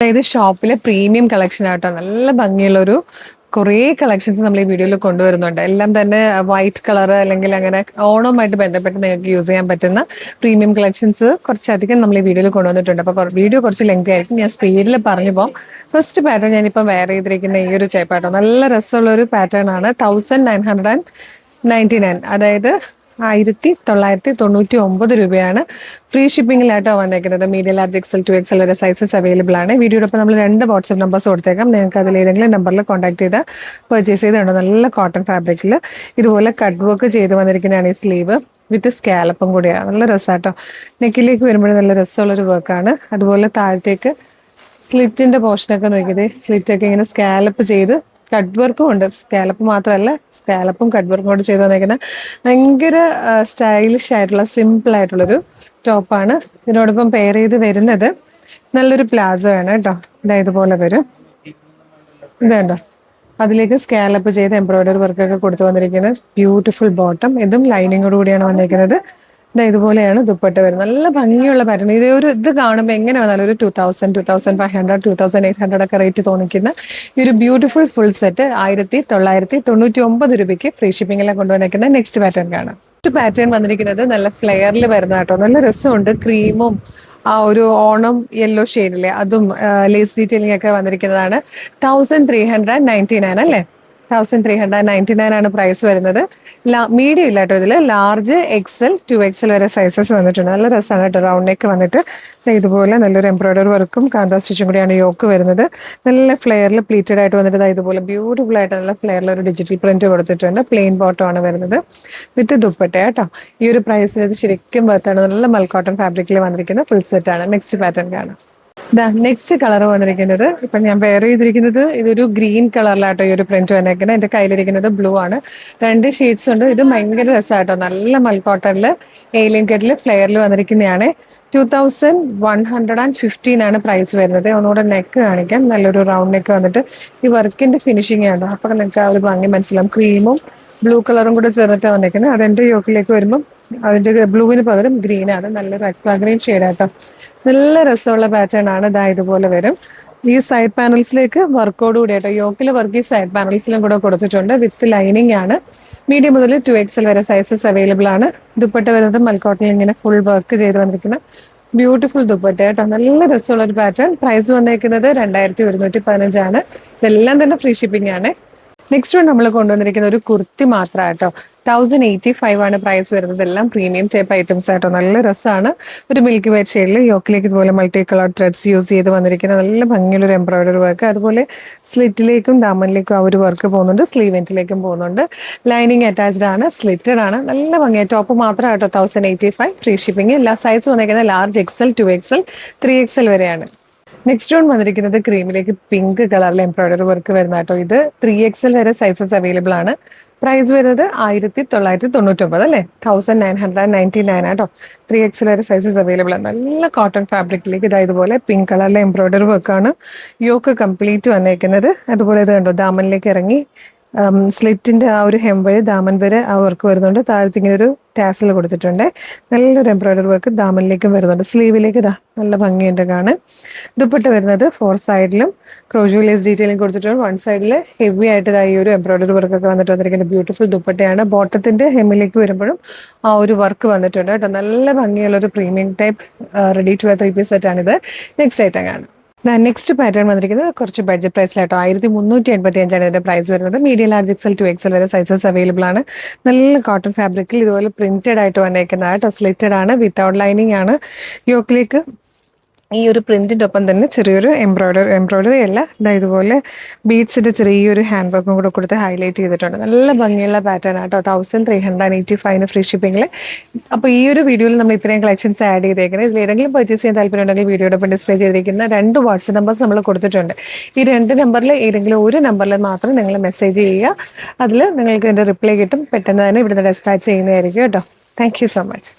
അതായത് ഷോപ്പിലെ premium collection ആട്ടോ. നല്ല ഭംഗിയുള്ളൊരു കുറേ കളക്ഷൻസ് നമ്മൾ ഈ വീഡിയോയിൽ കൊണ്ടുവരുന്നുണ്ട്. എല്ലാം തന്നെ വൈറ്റ് കളർ അല്ലെങ്കിൽ അങ്ങനെ ഓണവുമായിട്ട് ബന്ധപ്പെട്ട് നിങ്ങൾക്ക് യൂസ് ചെയ്യാൻ പറ്റുന്ന പ്രീമിയം കളക്ഷൻസ് കുറച്ചധികം നമ്മൾ ഈ വീഡിയോയിൽ കൊണ്ടുവന്നിട്ടുണ്ട്. അപ്പോൾ വീഡിയോ കുറച്ച് ലെങ്തി ആയിരിക്കും, ഞാൻ സ്പീഡിൽ പറഞ്ഞു പോകാം. ഫസ്റ്റ് പാറ്റേൺ ഞാനിപ്പോൾ വെയർ ചെയ്തിരിക്കുന്ന ഈ ഒരു ടൈപ്പാട്ടോ. നല്ല രസമുള്ള ഒരു പാറ്റേൺ ആണ്. 1999, അതായത് 1999 രൂപയാണ്. ഫ്രീ ഷിപ്പിംഗിലായിട്ടോ വന്നേക്കുന്നത്. മീഡിയം, ലാർജ്, എക്സൽ, 2XL വരെ സൈസസ് അവൈലബിൾ ആണ്. വീഡിയോടൊപ്പം നമ്മൾ 2 വാട്സ്ആപ്പ് നമ്പേഴ്സ് കൊടുത്തേക്കാം. നിങ്ങൾക്ക് അതിൽ ഏതെങ്കിലും നമ്പറിൽ കോൺടാക്ട് ചെയ്ത് പർച്ചേസ് ചെയ്തുണ്ട്. നല്ല കോട്ടൺ ഫാബ്രിക്കിൽ ഇതുപോലെ കട്ട് വർക്ക് ചെയ്ത് വന്നിരിക്കുന്നതാണ് ഈ സ്ലീവ് വിത്ത് സ്കാലപ്പും കൂടിയാണ്. നല്ല രസമാട്ടോ. നെക്കിലേക്ക് വരുമ്പോഴും നല്ല രസമുള്ളൊരു വർക്കാണ്. അതുപോലെ താഴത്തേക്ക് സ്ലിറ്റിന്റെ പോർഷനൊക്കെ നോക്കിയത്, സ്ലിറ്റൊക്കെ ഇങ്ങനെ സ്കാലപ്പ് ചെയ്ത് കട്ട് വർക്കും ഉണ്ട്. സ്കാലപ്പ് മാത്രമല്ല, സ്കാലപ്പും കട്ട് വർക്കും കൂടെ ചെയ്ത് വന്നേക്കുന്ന ഭയങ്കര സ്റ്റൈലിഷ് ആയിട്ടുള്ള സിമ്പിൾ ആയിട്ടുള്ളൊരു ടോപ്പാണ്. ഇതിനോടൊപ്പം പെയർ ചെയ്ത് വരുന്നത് നല്ലൊരു പ്ലാസോ ആണ് കേട്ടോ. ഇതുപോലെ വരും. ഇതുണ്ടോ, അതിലേക്ക് സ്കാലപ്പ് ചെയ്ത് എംബ്രോയിഡറി വർക്കൊക്കെ കൊടുത്തു വന്നിരിക്കുന്നത്. ബ്യൂട്ടിഫുൾ ബോട്ടം, ഇതും ലൈനിങ്ങോട് കൂടിയാണ് വന്നിരിക്കുന്നത്. ഇതുപോലെയാണ് ദുപ്പട്ട വരുന്നത്. നല്ല ഭംഗിയുള്ള പാറ്റേൺ. ഇത് കാണുമ്പോൾ എങ്ങനെ വന്നാലും ഒരു 2000, 2500, 2800 ഒക്കെ റേറ്റ് തോന്നിക്കുന്ന ഈ ഒരു ബ്യൂട്ടിഫുൾ ഫുൾ സെറ്റ് 1999 രൂപയ്ക്ക് ഫ്രീ ഷിപ്പിംഗിലെ കൊണ്ടുവന്നിരിക്കുന്ന നെക്സ്റ്റ് പാറ്റേൺ കാണാം. നെക്സ്റ്റ് പാറ്റേൺ വന്നിരിക്കുന്നത് നല്ല ഫ്ലെയറിൽ വരുന്ന കേട്ടോ. നല്ല രസമുണ്ട്. ക്രീമും ആ ഒരു ഓണം യെല്ലോ ഷെയ്ഡിലെ അതും ലേസ് ഡീറ്റെയിലിംഗ് ഒക്കെ വന്നിരിക്കുന്നതാണ്. 1399 അല്ലേ? 1399 ആണ് പ്രൈസ് വരുന്നത്. മീഡിയം ഇല്ല കേട്ടോ. ഇതിൽ ലാർജ്, എക്സൽ, 2XL വരെ സൈസസ് വന്നിട്ടുണ്ട്. നല്ല രസമാണ് കേട്ടോ. റൗണ്ട് നെക്ക് വന്നിട്ട് ഇതുപോലെ നല്ലൊരു എംബ്രോയിഡറി വർക്കും കാന്താ സ്റ്റിച്ചും കൂടിയാണ് യോക്ക് വരുന്നത്. നല്ല ഫ്ലെയറിൽ പ്ലീറ്റഡ് ആയിട്ട് വന്നിട്ട് ഇതുപോലെ ബ്യൂട്ടിഫുൾ ആയിട്ട് നല്ല ഫ്ലെയറിൽ ഒരു ഡിജിറ്റൽ പ്രിന്റ് കൊടുത്തിട്ടുണ്ട്. പ്ലെയിൻ ബോട്ടം ആണ് വരുന്നത് വിത്ത് ദുപ്പട്ട കേട്ടോ. ഈ ഒരു പ്രൈസിൽ ഇത് ശരിക്കും വർത്താണ്. നല്ല മൽക്കോട്ടൺ ഫാബ്രിക്കിൽ വന്നിരിക്കുന്ന ഫുൾ സെറ്റ് ആണ്. നെക്സ്റ്റ് പാറ്റേൺ കാണാം. നെക്സ്റ്റ് കളർ വന്നിരിക്കുന്നത്, ഇപ്പൊ ഞാൻ വെയർ ചെയ്തിരിക്കുന്നത് ഇതൊരു ഗ്രീൻ കളറിലാട്ടോ ഈ ഒരു പ്രിന്റ് വന്നിരിക്കുന്നത്. എന്റെ കയ്യിലിരിക്കുന്നത് ബ്ലൂ ആണ്. 2 ഷെയ്ഡ്സ് ഉണ്ട്. ഇത് ഭയങ്കര രസമാട്ടോ. നല്ല മൽക്കോട്ടണില് ഏലിയൻ കട്ടില് ഫ്ലെയറിൽ വന്നിരിക്കുന്നതാണ്. 2115 ആണ് പ്രൈസ് വരുന്നത്. ഒന്നുകൂടെ നെക്ക് കാണിക്കാം. നല്ലൊരു റൗണ്ട് നെക്ക് വന്നിട്ട് ഈ വർക്കിന്റെ ഫിനിഷിംഗ് ആണ്. അപ്പൊ നിങ്ങൾക്ക് ആ ഒരു ഭംഗി മനസ്സിലാവും. ക്രീമും ബ്ലൂ കളറും കൂടെ ചേർന്നിട്ട് വന്നിരിക്കുന്നത്. അതെന്റെ യോക്കിലേക്ക് വരുമ്പോൾ അതിന്റെ ബ്ലൂവിന് പകരം ഗ്രീൻ ആണ്. നല്ലൊരു അക്വാ ഗ്രീൻ ഷെയ്ഡാട്ടോ. നല്ല രസമുള്ള പാറ്റേൺ ആണ്. ഇതുപോലെ വരും. ഈ സൈഡ് പാനൽസിലേക്ക് വർക്കോട് കൂടി ആട്ടോ. യോക്കിലെ വർക്ക് ഈ സൈഡ് പാനൽസിലും കൂടെ കൊടുത്തിട്ടുണ്ട്. വിത്ത് ലൈനിങ് ആണ്. മീഡിയം മുതൽ 2XL വരെ സൈസസ് അവൈലബിൾ ആണ്. ദുപ്പട്ട വരുന്നത് മൽക്കോട്ടണിൽ ഇങ്ങനെ ഫുൾ വർക്ക് ചെയ്ത് വന്നിരിക്കുന്ന ബ്യൂട്ടിഫുൾ ദുപ്പട്ട കേട്ടോ. നല്ല രസമുള്ള ഒരു പാറ്റേൺ. പ്രൈസ് വന്നേക്കുന്നത് 2115 ആണ്. ഇതെല്ലാം തന്നെ ഫ്രീ ഷിപ്പിംഗ് ആണ്. നെക്സ്റ്റ് വൺ നമ്മൾ കൊണ്ടുവന്നിരിക്കുന്ന ഒരു കുർത്തി മാത്രം കേട്ടോ. 1085 ആണ് പ്രൈസ് വരുന്നത്. എല്ലാം പ്രീമിയം ടൈപ്പ് ഐറ്റംസ് ആയിട്ടോ. നല്ല രസമാണ്. ഒരു മിൽക്കി വൈറ്റ് ഷെയ്ഡിൽ യോക്കിലേക്ക് ഇതുപോലെ മൾട്ടി കളർ ത്രെഡ്സ് യൂസ് ചെയ്ത് വന്നിരിക്കുന്ന നല്ല ഭംഗിയുള്ളൊരു എംബ്രോയിഡറി വർക്ക്. അതുപോലെ സ്ലിറ്റിലേക്കും ദാമനിലേക്കും ആ ഒരു വർക്ക് പോകുന്നുണ്ട്. സ്ലീവെന്റിലേക്കും പോകുന്നുണ്ട്. ലൈനിങ് അറ്റാച്ച്ഡ് ആണ്. സ്ലിറ്റഡ് ആണ്. നല്ല ഭംഗിയായി. ടോപ്പ് മാത്രം കേട്ടോ. 1085 ഫ്രീ ഷിപ്പിംഗ്. എല്ലാ സൈസ് വന്നിരിക്കുന്നത് ലാർജ്, എക്സൽ, 2XL, 3XL വരെയാണ്. നെക്സ്റ്റ് വൺ വന്നിരിക്കുന്നത് ക്രീമിലേക്ക് പിങ്ക് കളറിൽ എംബ്രോയിഡറി വർക്ക് വരുന്ന കേട്ടോ. ഇത് 3XL വരെ സൈസസ് അവൈലബിൾ ആണ്. പ്രൈസ് വരുന്നത് 1999 അല്ലേ? 1999 ആട്ടോ. 3XL വരെ സൈസസ് അവൈലബിൾ ആണ്. നല്ല കോട്ടൺ ഫാബ്രിക്കിലേക്ക് ഇതുപോലെ പിങ്ക് കളറിലെ എംബ്രോയിഡറി വർക്കാണ്. യോക്ക് കംപ്ലീറ്റ് വന്നേക്കുന്നത്. അതുപോലെ ഇത് കണ്ടോ, ദാമനിലേക്ക് ഇറങ്ങി സ്ലിറ്റിന്റെ ആ ഒരു ഹെം വഴി ദാമൻ വരെ ആ വർക്ക് വരുന്നുണ്ട്. താഴത്ത് ഇങ്ങനെ ഒരു ടാസിൽ കൊടുത്തിട്ടുണ്ട്. നല്ലൊരു എംബ്രോയിഡറി വർക്ക് ദാമനിലേക്കും വരുന്നുണ്ട്. സ്ലീവിലേക്ക് നല്ല ഭംഗിയുണ്ട് കാണാൻ. ദുപ്പട്ട വരുന്നത് 4 സൈഡിലും ക്രോഷോ ലേസ് ഡീറ്റെയിലിംഗ് കൊടുത്തിട്ടുണ്ട്. 1 സൈഡിൽ ഹെവി ആയിട്ട് ഈ ഒരു എംബ്രോയിഡറി വർക്കൊക്കെ വന്നിട്ട് വന്നിരിക്കുന്നത് ബ്യൂട്ടിഫുൾ ദുപ്പട്ടയാണ്. ബോട്ടത്തിന്റെ ഹെമ്മിലേക്ക് വരുമ്പോഴും ആ ഒരു വർക്ക് വന്നിട്ടുണ്ട് കേട്ടോ. നല്ല ഭംഗിയുള്ള ഒരു premium type ready to wear 3 piece സെറ്റാണിത്. നെക്സ്റ്റ് ഐറ്റം കാണാം. നെക്സ്റ്റ് പാറ്റേൺ വന്നിരിക്കുന്നത് കുറച്ച് ബഡ്ജറ്റ് പ്രൈസിലായിട്ടോ. 1385 ആണ് ഇതിന്റെ പ്രൈസ് വരുന്നത്. മീഡിയം, ലാർജ്, എക്സൽ, 2XL വരെ സൈസസ് അവൈലബിൾ ആണ്. നല്ല കോട്ടൺ ഫാബ്രിക്കിൽ ഇതുപോലെ പ്രിന്റഡ് ആയിട്ട് വന്നേക്കുന്ന കേട്ടോ. സ്ലിറ്റഡ് ആണ്. വിത്തൗട്ട് ലൈനിങ് ആണ്. യോക്കിലേക്ക് ഈ ഒരു പ്രിന്റിന്റെ ഒപ്പം തന്നെ ചെറിയൊരു എംബ്രോയിഡറി അല്ല, ഇതുപോലെ ബീഡ്സിന്റെ ചെറിയൊരു ഹാൻഡ് വർക്കും കൂടെ കൊടുത്ത് ഹൈലൈറ്റ് ചെയ്തിട്ടുണ്ട്. നല്ല ഭംഗിയുള്ള പാറ്റേൺ ആട്ടോ. 1385 ഫ്രീ ഷിപ്പിംഗിൽ. അപ്പോൾ ഈ ഒരു വീഡിയോയിൽ നമ്മൾ ഇത്രയും കളക്ഷൻസ് ആഡ് ചെയ്തേക്കുന്നത്. ഇതിൽ ഏതെങ്കിലും പർച്ചേസ് ചെയ്യാൻ താല്പര്യം ഉണ്ടെങ്കിൽ വീഡിയോടൊപ്പം ഡിസ്പ്ലേ ചെയ്തിരിക്കുന്ന 2 വാട്സ്ആപ്പ് നമ്പേഴ്സ് നമ്മൾ കൊടുത്തിട്ടുണ്ട്. ഈ 2 നമ്പറിൽ ഏതെങ്കിലും ഒരു നമ്പറിൽ മാത്രം നിങ്ങൾ മെസ്സേജ് ചെയ്യുക. അതിൽ നിങ്ങൾക്ക് എൻ്റെ റിപ്ലൈ കിട്ടും. പെട്ടെന്ന് തന്നെ ഇവിടുന്ന് ഡെസ്പാച്ച് ചെയ്യുന്നതായിരിക്കും കേട്ടോ. Thank you so much.